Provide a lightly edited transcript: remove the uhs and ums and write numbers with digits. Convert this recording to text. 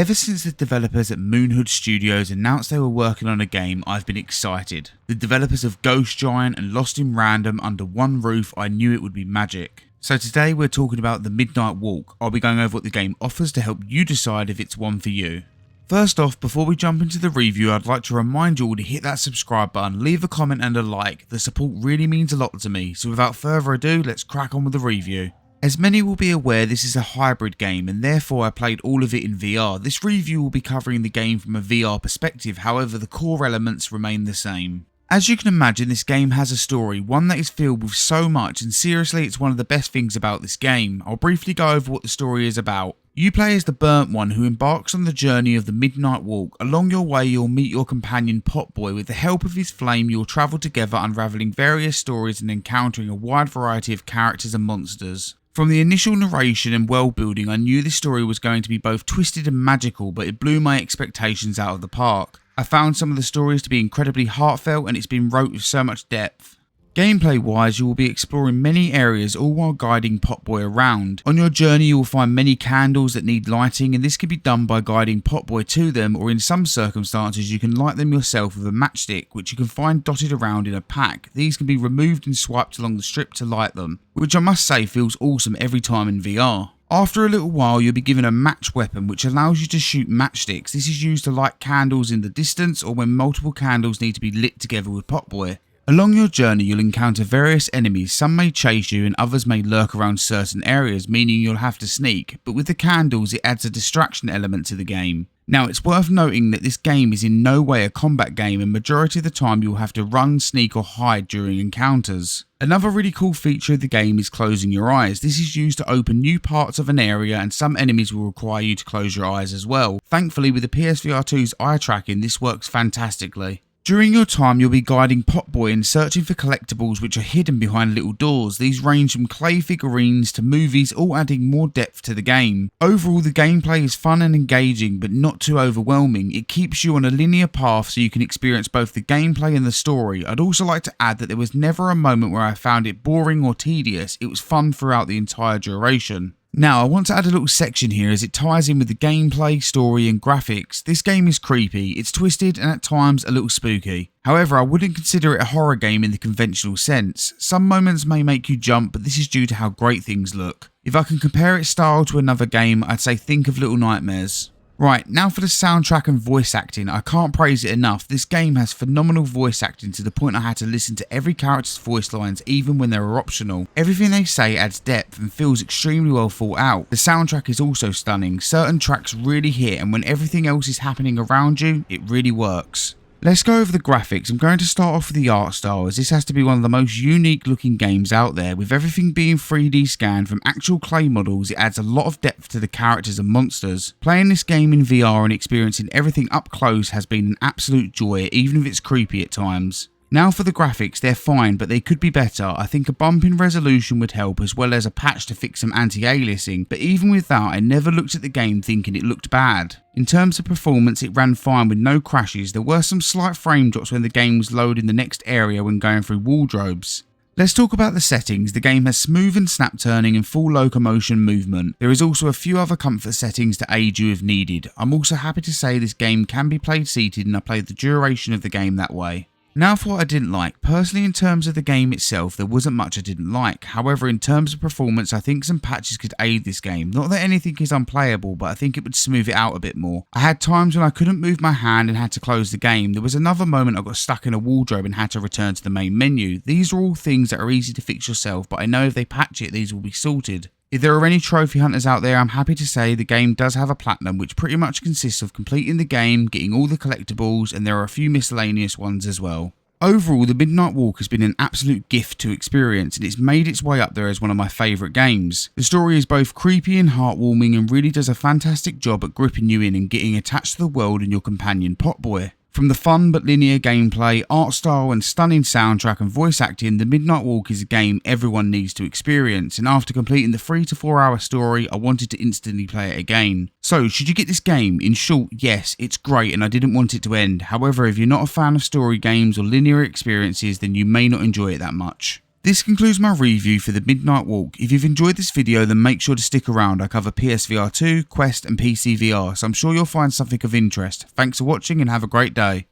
Ever since the developers at Moonhood Studios announced they were working on a game, I've been excited. The developers of Ghost Giant and Lost in Random under one roof, I knew it would be magic. So today we're talking about The Midnight Walk. I'll be going over what the game offers to help you decide if it's one for you. First off, before we jump into the review, I'd like to remind you all to hit that subscribe button, leave a comment and a like. The support really means a lot to me, so without further ado, let's crack on with the review. As many will be aware, this is a hybrid game and therefore I played all of it in VR. This review will be covering the game from a VR perspective, however the core elements remain the same. As you can imagine, this game has a story, one that is filled with so much, and seriously it's one of the best things about this game. I'll briefly go over what the story is about. You play as the burnt one who embarks on the journey of the Midnight Walk. Along your way you'll meet your companion Potboy. With the help of his flame you'll travel together, unravelling various stories and encountering a wide variety of characters and monsters. From the initial narration and world building, I knew this story was going to be both twisted and magical, but it blew my expectations out of the park. I found some of the stories to be incredibly heartfelt and it's been wrote with so much depth. Gameplay wise, you will be exploring many areas all while guiding Potboy around. On your journey you will find many candles that need lighting, and this can be done by guiding Potboy to them, or in some circumstances you can light them yourself with a matchstick, which you can find dotted around in a pack. These can be removed and swiped along the strip to light them, which I must say feels awesome every time in VR. After a little while you'll be given a match weapon which allows you to shoot matchsticks. This is used to light candles in the distance or when multiple candles need to be lit together with Potboy. Along your journey you'll encounter various enemies. Some may chase you and others may lurk around certain areas, meaning you'll have to sneak, but with the candles it adds a distraction element to the game. Now it's worth noting that this game is in no way a combat game, and majority of the time you'll have to run, sneak or hide during encounters. Another really cool feature of the game is closing your eyes. This is used to open new parts of an area, and some enemies will require you to close your eyes as well. Thankfully with the PSVR2's eye tracking this works fantastically. During your time you'll be guiding Potboy and searching for collectibles which are hidden behind little doors. These range from clay figurines to movies, all adding more depth to the game. Overall the gameplay is fun and engaging but not too overwhelming. It keeps you on a linear path so you can experience both the gameplay and the story. I'd also like to add that there was never a moment where I found it boring or tedious. It was fun throughout the entire duration. Now I want to add a little section here as it ties in with the gameplay, story and graphics. This game is creepy, it's twisted and at times a little spooky. However, I wouldn't consider it a horror game in the conventional sense. Some moments may make you jump, but this is due to how great things look. If I can compare its style to another game, I'd say think of Little Nightmares. Right, now for the soundtrack and voice acting. I can't praise it enough. This game has phenomenal voice acting to the point I had to listen to every character's voice lines even when they were optional. Everything they say adds depth and feels extremely well thought out. The soundtrack is also stunning. Certain tracks really hit, and when everything else is happening around you, it really works. Let's go over the graphics. I'm going to start off with the art style, as this has to be one of the most unique looking games out there. With everything being 3D scanned from actual clay models, it adds a lot of depth to the characters and monsters. Playing this game in VR and experiencing everything up close has been an absolute joy, even if it's creepy at times. Now for the graphics, they're fine but they could be better. I think a bump in resolution would help, as well as a patch to fix some anti-aliasing, but even with that I never looked at the game thinking it looked bad. In terms of performance it ran fine with no crashes. There were some slight frame drops when the game was loading the next area when going through wardrobes. Let's talk about the settings. The game has smooth and snap turning and full locomotion movement. There is also a few other comfort settings to aid you if needed. I'm also happy to say this game can be played seated and I played the duration of the game that way. Now for what I didn't like. Personally, in terms of the game itself, there wasn't much I didn't like. However, in terms of performance, I think some patches could aid this game. Not that anything is unplayable, but I think it would smooth it out a bit more. I had times when I couldn't move my hand and had to close the game. There was another moment I got stuck in a wardrobe and had to return to the main menu. These are all things that are easy to fix yourself, but I know if they patch it, these will be sorted. If there are any trophy hunters out there, I'm happy to say the game does have a platinum, which pretty much consists of completing the game, getting all the collectibles, and there are a few miscellaneous ones as well. Overall, The Midnight Walk has been an absolute gift to experience, and it's made its way up there as one of my favourite games. The story is both creepy and heartwarming and really does a fantastic job at gripping you in and getting attached to the world and your companion Potboy. From the fun but linear gameplay, art style and stunning soundtrack and voice acting, The Midnight Walk is a game everyone needs to experience, and after completing the 3 to 4 hour story I wanted to instantly play it again. So should you get this game? In short, yes, it's great and I didn't want it to end. However, if you're not a fan of story games or linear experiences then you may not enjoy it that much. This concludes my review for the Midnight Walk. If you've enjoyed this video, then make sure to stick around. I cover PSVR2, Quest and PCVR, so I'm sure you'll find something of interest. Thanks for watching and have a great day.